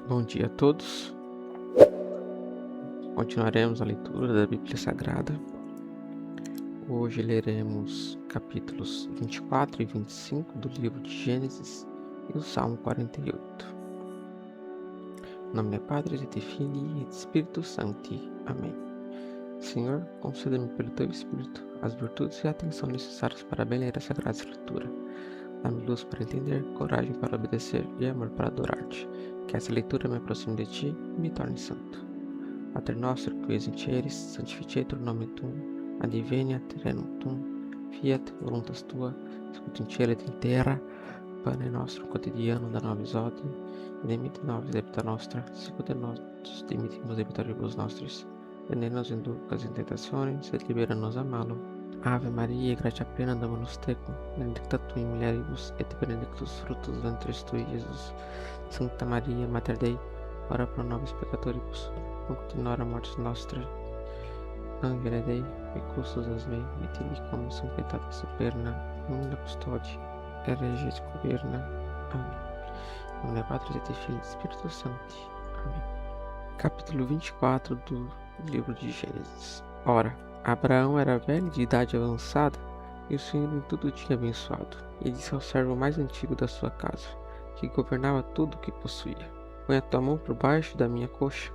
Bom dia a todos. Continuaremos a leitura da Bíblia Sagrada. Hoje leremos capítulos 24 e 25 do livro de Gênesis e o Salmo 48. Em nome do Padre, e do Filho e do Espírito Santo. Amém. Senhor, conceda-me pelo Teu Espírito as virtudes e a atenção necessárias para bem ler a Sagrada Escritura. Dá-me luz para entender, coragem para obedecer e amor para adorar-te. Que essa leitura me aproxime de Ti e me torne santo. Pater noster, qui es in celis, sanctificetur nomen tuum, adveniat regnum tuum, fiat voluntas tua, sicut in cielo et in terra. Pane nostrum quotidianum da nobis hodie, et dimitte nobis debita nostra, sicut et nos dimittimus debitoribus nostris, et ne nos inducas in tentationis, et libera-nos a malo. Ave Maria, gratia plena, Dominus tecum, benedicta tu in mulieribus, et benedictus fructus ventris tui, Iesus. Santa Maria, Mater Dei, ora pro nobis peccatoribus, nunc in hora mortis nostrae. Angela Dei, recursos as mei, mitili como sum pecata superna, nunca custode, regis governa. Amém. Em nome do Padre, e do Filho e do Espírito Santo. Amém. Capítulo 24 do livro de Gênesis. Ora, Abraão era velho de idade avançada, e o Senhor em tudo tinha abençoado. E disse ao servo mais antigo da sua casa, que governava tudo o que possuía: põe a tua mão por baixo da minha coxa,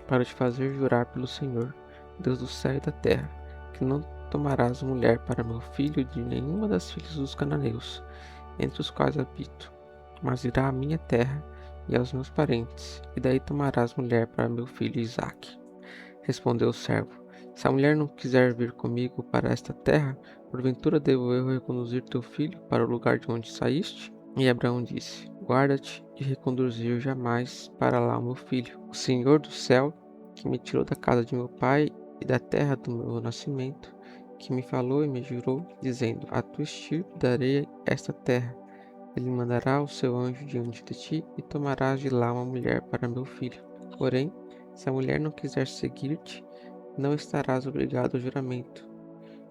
para te fazer jurar pelo Senhor, Deus do céu e da terra, que não tomarás mulher para meu filho de nenhuma das filhas dos cananeus, entre os quais habito, mas irá à minha terra e aos meus parentes, e daí tomarás mulher para meu filho Isaque. Respondeu o servo: se a mulher não quiser vir comigo para esta terra, porventura devo eu reconduzir teu filho para o lugar de onde saíste? E Abraão disse: guarda-te de reconduzir jamais para lá o meu filho. O Senhor do céu, que me tirou da casa de meu pai e da terra do meu nascimento, que me falou e me jurou, dizendo: a tua estirpe darei esta terra. Ele mandará o seu anjo diante de ti, e tomarás de lá uma mulher para meu filho. Porém, se a mulher não quiser seguir-te, não estarás obrigado ao juramento.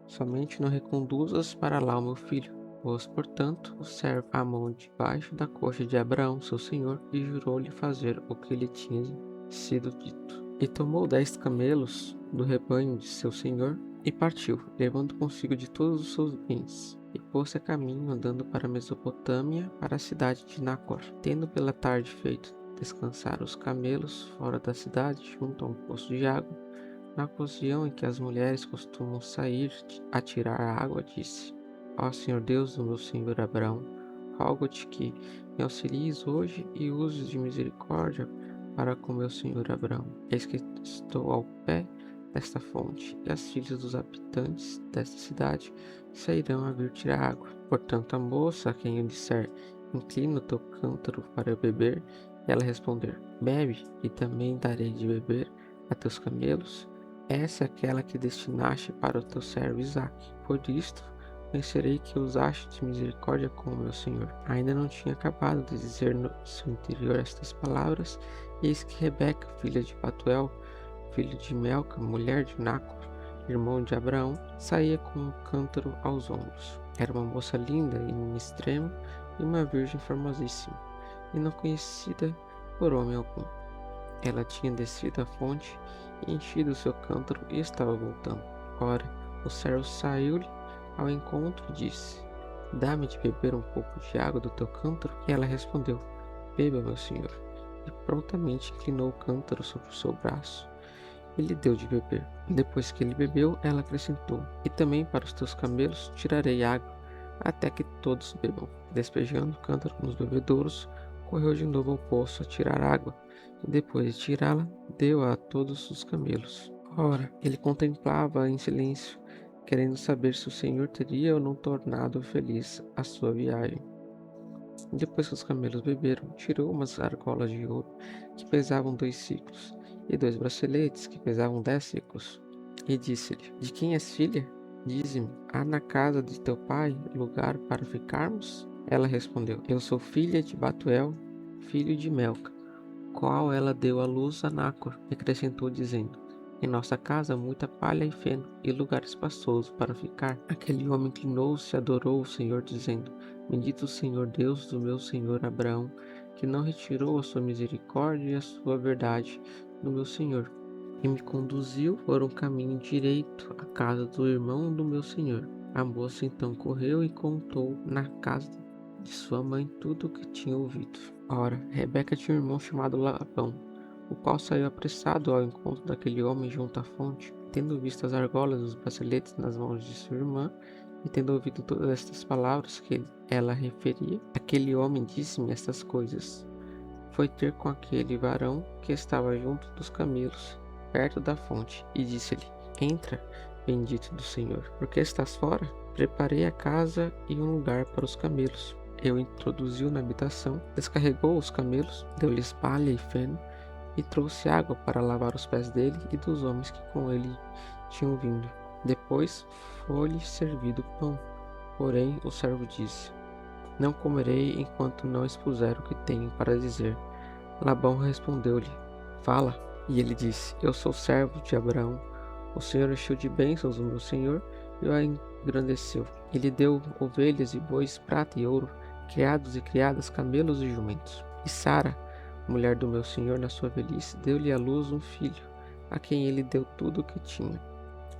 Somente não reconduzas para lá o meu filho. Pôs, portanto, o servo a mão debaixo da coxa de Abraão, seu senhor, e jurou-lhe fazer o que lhe tinha sido dito. E tomou 10 camelos do rebanho de seu senhor, e partiu, levando consigo de todos os seus bens. E pôs-se a caminho, andando para a Mesopotâmia, para a cidade de Nácor. Tendo pela tarde feito descansar os camelos fora da cidade, junto a um poço de água, na ocasião em que as mulheres costumam sair a tirar a água, disse: ó Senhor Deus do meu senhor Abraão, rogo-te que me auxilies hoje e uses de misericórdia para com meu senhor Abraão. Eis que estou ao pé desta fonte, e as filhas dos habitantes desta cidade sairão a vir tirar água. Portanto, a moça a quem eu disser: inclina o teu cântaro para eu beber, e ela responder: bebe, e também darei de beber a teus camelos, essa é aquela que destinaste para o teu servo Isaque. Por isto, conhecerei que usaste de misericórdia com o meu senhor. Ainda não tinha acabado de dizer no seu interior estas palavras, e eis que Rebeca, filha de Batuel, filho de Melca, mulher de Nácor, irmão de Abraão, saía com um cântaro aos ombros. Era uma moça linda em extremo e uma virgem formosíssima, e não conhecida por homem algum. Ela tinha descido a fonte e enchido o seu cântaro e estava voltando. Ora, o servo saiu-lhe ao encontro e disse: dá-me de beber um pouco de água do teu cântaro? E ela respondeu: beba, meu senhor. E prontamente inclinou o cântaro sobre o seu braço e lhe deu de beber. Depois que ele bebeu, ela acrescentou: e também para os teus camelos tirarei água, até que todos bebam. Despejando o cântaro nos bebedouros, correu de novo ao poço a tirar água, e depois de tirá-la, deu a todos os camelos. Ora, ele contemplava em silêncio, querendo saber se o Senhor teria ou não tornado feliz a sua viagem. Depois que os camelos beberam, tirou umas argolas de ouro que pesavam 2 siclos, e 2 braceletes que pesavam 10 siclos. E disse-lhe: de quem és filha? Dize-me, há na casa de teu pai lugar para ficarmos? Ela respondeu: eu sou filha de Batuel, filho de Melca, qual ela deu à luz a Nácor. E acrescentou, dizendo: em nossa casa há muita palha e feno, e lugar espaçoso para ficar. Aquele homem inclinou-se e adorou o Senhor, dizendo: bendito o Senhor Deus do meu senhor Abraão, que não retirou a sua misericórdia e a sua verdade do meu senhor, e me conduziu por um caminho direito à casa do irmão do meu senhor. A moça então correu e contou na casa de sua mãe tudo o que tinha ouvido. Ora, Rebeca tinha um irmão chamado Labão, o qual saiu apressado ao encontro daquele homem junto à fonte, tendo visto as argolas e os braceletes nas mãos de sua irmã, e tendo ouvido todas estas palavras que ela referia, aquele homem disse-me estas coisas. Foi ter com aquele varão que estava junto dos camelos, perto da fonte, e disse-lhe: Entra, bendito do Senhor, porque estás fora? Preparei a casa e um lugar para os camelos. Eu introduzi-o na habitação, descarregou os camelos, deu-lhes palha e feno, e trouxe água para lavar os pés dele e dos homens que com ele tinham vindo. Depois foi-lhe servido pão. Porém o servo disse: Não comerei enquanto não expuser o que tenho para dizer. Labão respondeu-lhe: Fala. E ele disse: Eu sou servo de Abraão. O Senhor encheu de bênçãos o meu senhor e o engrandeceu. Ele deu ovelhas e bois, prata e ouro, criados e criadas, camelos e jumentos. E Sara, mulher do meu senhor, na sua velhice, deu-lhe à luz um filho, a quem ele deu tudo o que tinha.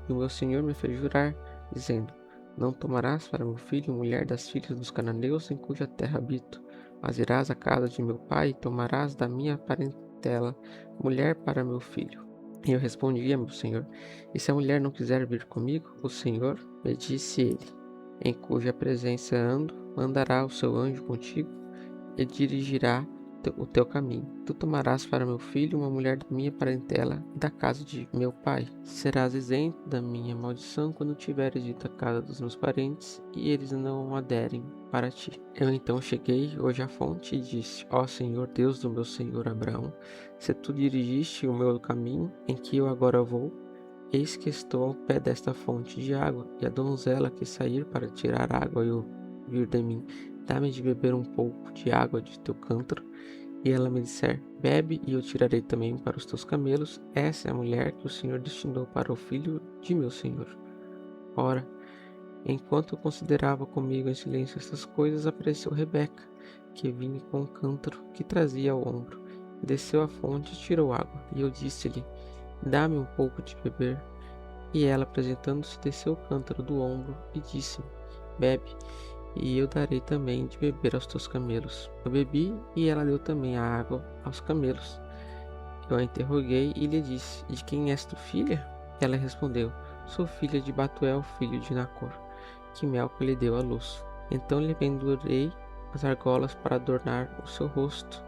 E o meu senhor me fez jurar, dizendo: Não tomarás para meu filho mulher das filhas dos cananeus em cuja terra habito, mas irás à casa de meu pai e tomarás da minha parentela mulher para meu filho. E eu respondi a meu senhor: E se a mulher não quiser vir comigo? O Senhor me disse ele: Em cuja presença ando, mandará o seu anjo contigo e dirigirá o teu caminho. Tu tomarás para meu filho uma mulher da minha parentela e da casa de meu pai. Serás isento da minha maldição quando tiveres ido à casa dos meus parentes e eles não aderem para ti. Eu então cheguei hoje à fonte e disse: Ó Senhor, Deus do meu senhor Abraão, se tu dirigiste o meu caminho em que eu agora vou, eis que estou ao pé desta fonte de água, e a donzela que sair para tirar água e ouvir de mim, dá-me de beber um pouco de água de teu cântaro. E ela me disser: Bebe, e eu tirarei também para os teus camelos. Essa é a mulher que o Senhor destinou para o filho de meu senhor. Ora, enquanto eu considerava comigo em silêncio estas coisas, apareceu Rebeca, que vinha com um cântaro que trazia ao ombro. Desceu à fonte e tirou água. E eu disse-lhe: Dá-me um pouco de beber. E ela, apresentando-se, desceu o cântaro do ombro e disse-me: Bebe, e eu darei também de beber aos teus camelos. Eu bebi, e ela deu também a água aos camelos. Eu a interroguei e lhe disse: De quem és tu filha? Ela respondeu: Sou filha de Batuel, filho de Nacor, que Milca lhe deu à luz. Então lhe pendurei as argolas para adornar o seu rosto,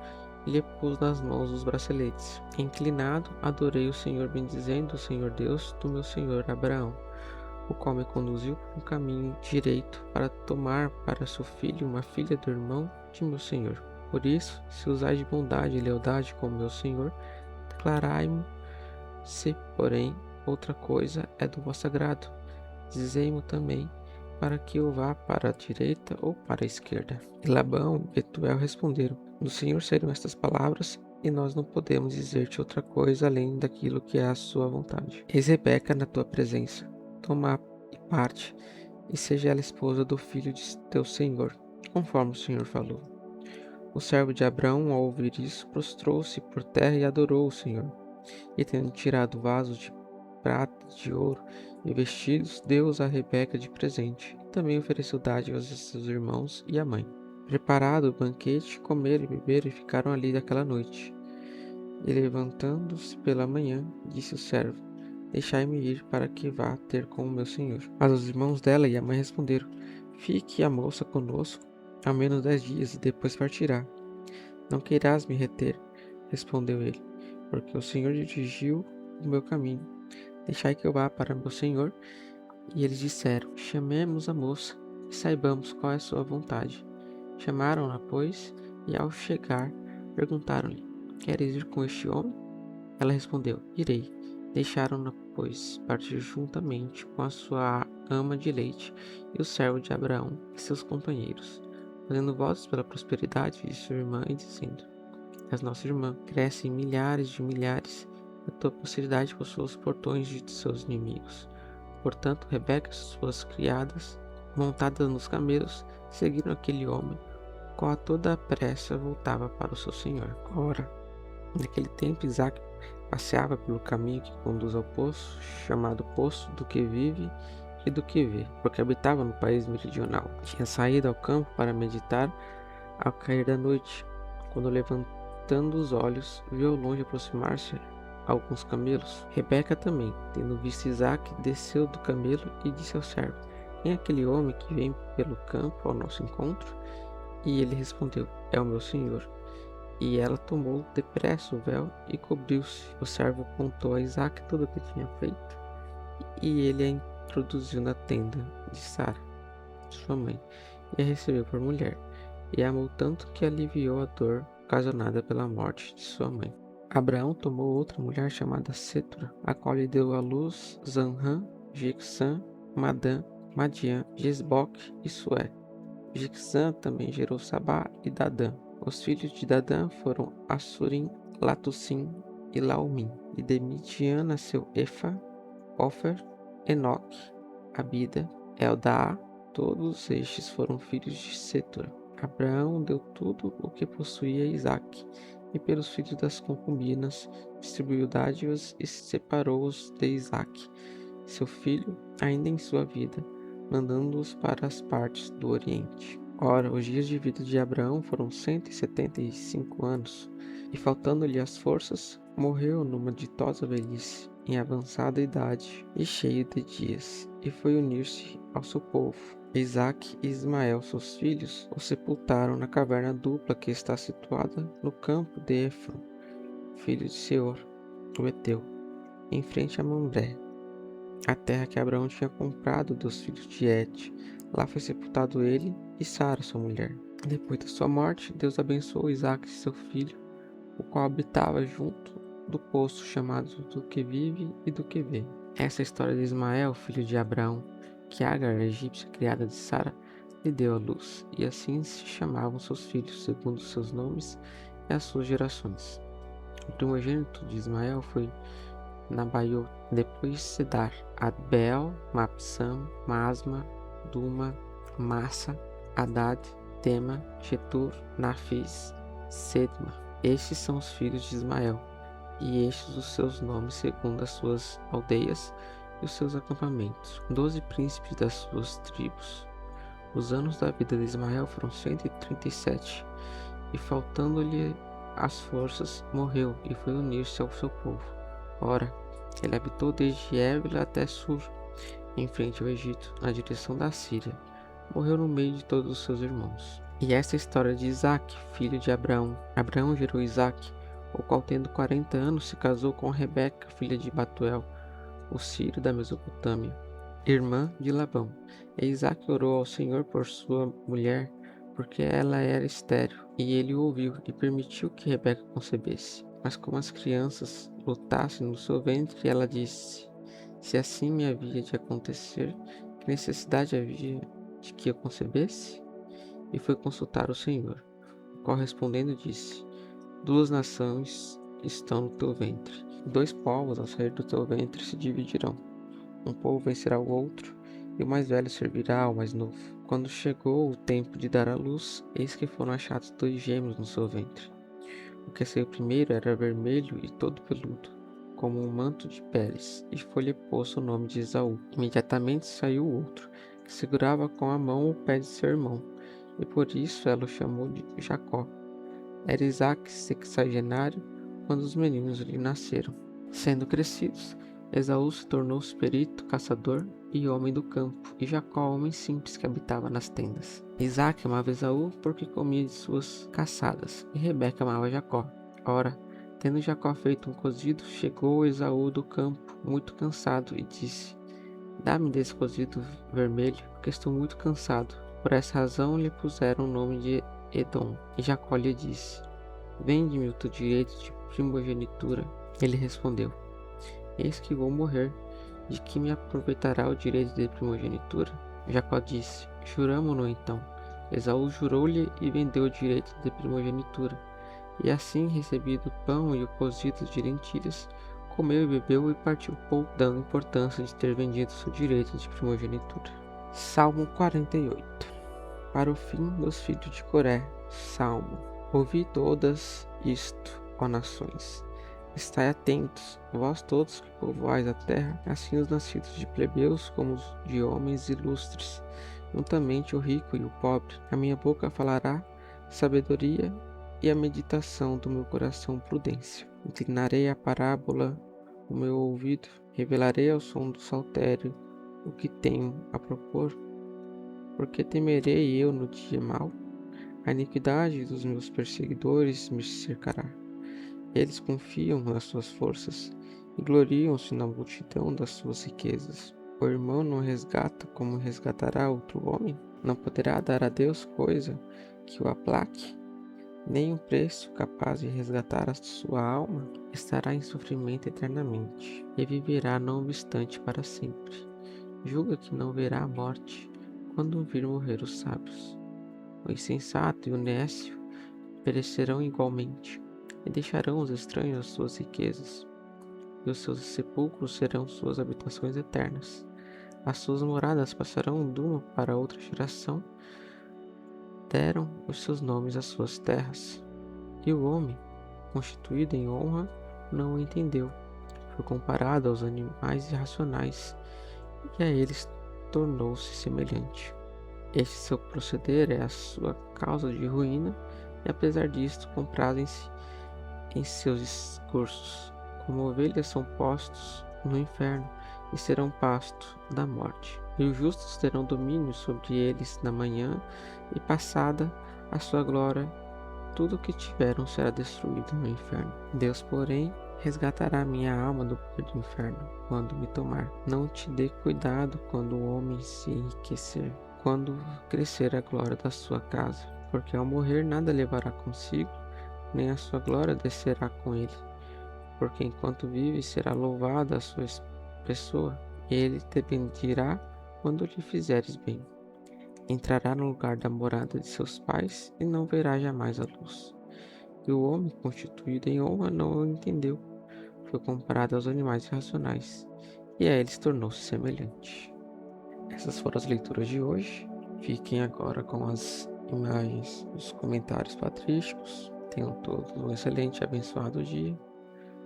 e lhe pus nas mãos os braceletes. Inclinado, adorei o Senhor, bendizendo o Senhor Deus do meu senhor Abraão, o qual me conduziu por um caminho direito para tomar para seu filho uma filha do irmão de meu senhor. Por isso, se usais de bondade e lealdade com meu senhor, declarai-mo. Se, porém, outra coisa é do vosso agrado, dizei-mo também, para que eu vá para a direita ou para a esquerda. E Labão e Betuel responderam: Do Senhor serão estas palavras, e nós não podemos dizer-te outra coisa além daquilo que é a sua vontade. Eis Rebeca na tua presença. Toma e parte, e seja ela esposa do filho de teu senhor, conforme o Senhor falou. O servo de Abraão, ao ouvir isso, prostrou-se por terra e adorou o Senhor. E tendo tirado vasos de prata, de ouro e vestidos, deu-os a Rebeca de presente. E também ofereceu dádivas a seus irmãos e à mãe. Preparado o banquete, comeram e beberam e ficaram ali daquela noite. E levantando-se pela manhã, disse o servo: Deixai-me ir para que vá ter com o meu senhor. Mas os irmãos dela e a mãe responderam: Fique a moça conosco ao menos 10 dias e depois partirá. Não queirás me reter, respondeu ele, porque o Senhor dirigiu o meu caminho. Deixai que eu vá para meu senhor. E eles disseram: Chamemos a moça e saibamos qual é a sua vontade. Chamaram-na, pois, e ao chegar, perguntaram-lhe: Queres ir com este homem? Ela respondeu: Irei. Deixaram-na, pois, partir juntamente com a sua ama de leite e o servo de Abraão e seus companheiros, fazendo votos pela prosperidade de sua irmã e dizendo: As nossa irmã cresce em milhares de milhares, a tua posteridade possua os portões de seus inimigos. Portanto, Rebeca e suas criadas, montadas nos camelos, seguiram aquele homem, Jacó a toda a pressa voltava para o seu senhor. Ora, naquele tempo Isaque passeava pelo caminho que conduz ao poço, chamado Poço do que vive e do que vê, porque habitava no país meridional. Tinha saído ao campo para meditar ao cair da noite, quando levantando os olhos, viu ao longe aproximar-se alguns camelos. Rebeca também, tendo visto Isaque, desceu do camelo e disse ao servo: quem é aquele homem que vem pelo campo ao nosso encontro? E ele respondeu: é o meu senhor. E ela tomou depressa o véu e cobriu-se. O servo contou a Isaque tudo o que tinha feito, e ele a introduziu na tenda de Sara, sua mãe, e a recebeu por mulher, e a amou tanto que aliviou a dor ocasionada pela morte de sua mãe. Abraão tomou outra mulher chamada Setura, a qual lhe deu à luz Zanrã, Jixã, Madã, Madiã, Jesboque e Sué. Jixã também gerou Sabá e Dadã. Os filhos de Dadã foram Assurim, Latussim e Laumim. E de Midian nasceu Efa, Ofer, Enoque, Abida, Eldaá. Todos estes foram filhos de Setura. Abraão deu tudo o que possuía a Isaque, e pelos filhos das concubinas distribuiu dádivas e separou-os de Isaque, seu filho, ainda em sua vida, mandando-os para as partes do Oriente. Ora, os dias de vida de Abraão foram 175 anos, e faltando-lhe as forças, morreu numa ditosa velhice, em avançada idade e cheio de dias, e foi unir-se ao seu povo. Isaque e Ismael, seus filhos, o sepultaram na caverna dupla que está situada no campo de Efron, filho de Seor, o Eteu, em frente a Mambré, a terra que Abraão tinha comprado dos filhos de Et. Lá foi sepultado ele e Sara, sua mulher. Depois da sua morte, Deus abençoou Isaque, seu filho, o qual habitava junto do poço chamado do que vive e do que vê. Essa é a história de Ismael, filho de Abraão, que Agar, a egípcia criada de Sara, lhe deu à luz, e assim se chamavam seus filhos, segundo seus nomes e as suas gerações. O primogênito de Ismael foi Nabaiot, depois Sedar, Adbeel, Mapsam, Masma, Duma, Massa, Hadad, Tema, Getur, Nafis, Sedma. Estes são os filhos de Ismael, e estes os seus nomes segundo as suas aldeias e os seus acampamentos, 12 príncipes das suas tribos. Os anos da vida de Ismael foram 137, e faltando-lhe as forças, morreu e foi unir-se ao seu povo. Ora, ele habitou desde Évila até Sur, em frente ao Egito, na direção da Síria. Morreu no meio de todos os seus irmãos. E esta é a história de Isaque, filho de Abraão. Abraão gerou Isaque, o qual, tendo 40 anos, se casou com Rebeca, filha de Batuel, o sírio da Mesopotâmia, irmã de Labão. E Isaque orou ao Senhor por sua mulher, porque ela era estéril, e ele o ouviu e permitiu que Rebeca concebesse. Mas como as crianças lutassem no seu ventre, ela disse: se assim me havia de acontecer, que necessidade havia de que eu concebesse? E foi consultar o Senhor, o qual respondendo disse: 2 nações estão no teu ventre, 2 povos ao sair do teu ventre se dividirão. Um povo vencerá o outro, e o mais velho servirá ao mais novo. Quando chegou o tempo de dar à luz, eis que foram achados 2 gêmeos no seu ventre. O que saiu primeiro era vermelho e todo peludo, como um manto de peles, e foi-lhe posto o nome de Esaú. Imediatamente saiu o outro, que segurava com a mão o pé de seu irmão, e por isso ela o chamou de Jacó. Era Isaque sexagenário quando os meninos lhe nasceram. Sendo crescidos, Esaú se tornou perito, caçador e homem do campo, e Jacó homem simples que habitava nas tendas. Isaque amava Esaú porque comia de suas caçadas, e Rebeca amava Jacó. Ora, tendo Jacó feito um cozido, chegou Esaú do campo, muito cansado, e disse: dá-me desse cozido vermelho, porque estou muito cansado. Por essa razão lhe puseram o nome de Edom. E Jacó lhe disse: vende-me o teu direito de primogenitura. Ele respondeu: eis que vou morrer, de que me aproveitará o direito de primogenitura? Jacó disse: juramo-no então. Esaú jurou-lhe e vendeu o direito de primogenitura. E assim, recebido o pão e o cozido de lentilhas, comeu e bebeu e partiu pouco, dando importância de ter vendido seu direito de primogenitura. Salmo 48. para o fim dos filhos de Coré. Salmo. Ouvi todas isto, ó nações. Estai atentos, vós todos que povoais a terra, assim os nascidos de plebeus como os de homens ilustres, juntamente o rico e o pobre. A minha boca falará sabedoria e a meditação do meu coração prudência. Inclinarei a parábola o meu ouvido, revelarei ao som do saltério o que tenho a propor. Porque temerei eu no dia mau? A iniquidade dos meus perseguidores me cercará. Eles confiam nas suas forças e gloriam-se na multidão das suas riquezas. O irmão não resgata como resgatará outro homem? Não poderá dar a Deus coisa que o aplaque? Nem um preço capaz de resgatar a sua alma? Estará em sofrimento eternamente e viverá não obstante para sempre. Julga que não verá a morte quando vir morrer os sábios. O insensato e o nécio perecerão igualmente, e deixarão os estranhos as suas riquezas, e os seus sepulcros serão suas habitações eternas. As suas moradas passarão de uma para outra geração, deram os seus nomes às suas terras. E o homem, constituído em honra, não o entendeu. Foi comparado aos animais irracionais, e a eles tornou-se semelhante. Este seu proceder é a sua causa de ruína, e apesar disto comprazem-se em seus discursos. Como ovelhas são postos no inferno e serão pasto da morte. E os justos terão domínio sobre eles na manhã, e passada a sua glória, tudo o que tiveram será destruído no inferno. Deus, porém, resgatará minha alma do poder do inferno, quando me tomar. Não te dê cuidado quando o homem se enriquecer, quando crescer a glória da sua casa, porque ao morrer nada levará consigo, nem a sua glória descerá com ele. Porque enquanto vive será louvada a sua pessoa, e ele te bendirá quando lhe fizeres bem. Entrará no lugar da morada de seus pais e não verá jamais a luz. E o homem constituído em honra não o entendeu. Foi comparado aos animais irracionais, e a eles tornou-se semelhante. Essas foram as leituras de hoje. Fiquem agora com as imagens, os comentários patrísticos. Tenham todos um excelente e abençoado dia.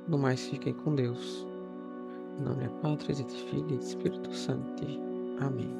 No mais, fiquem com Deus. Em nome da Pátria, e do Filho e do Espírito Santo. Amém.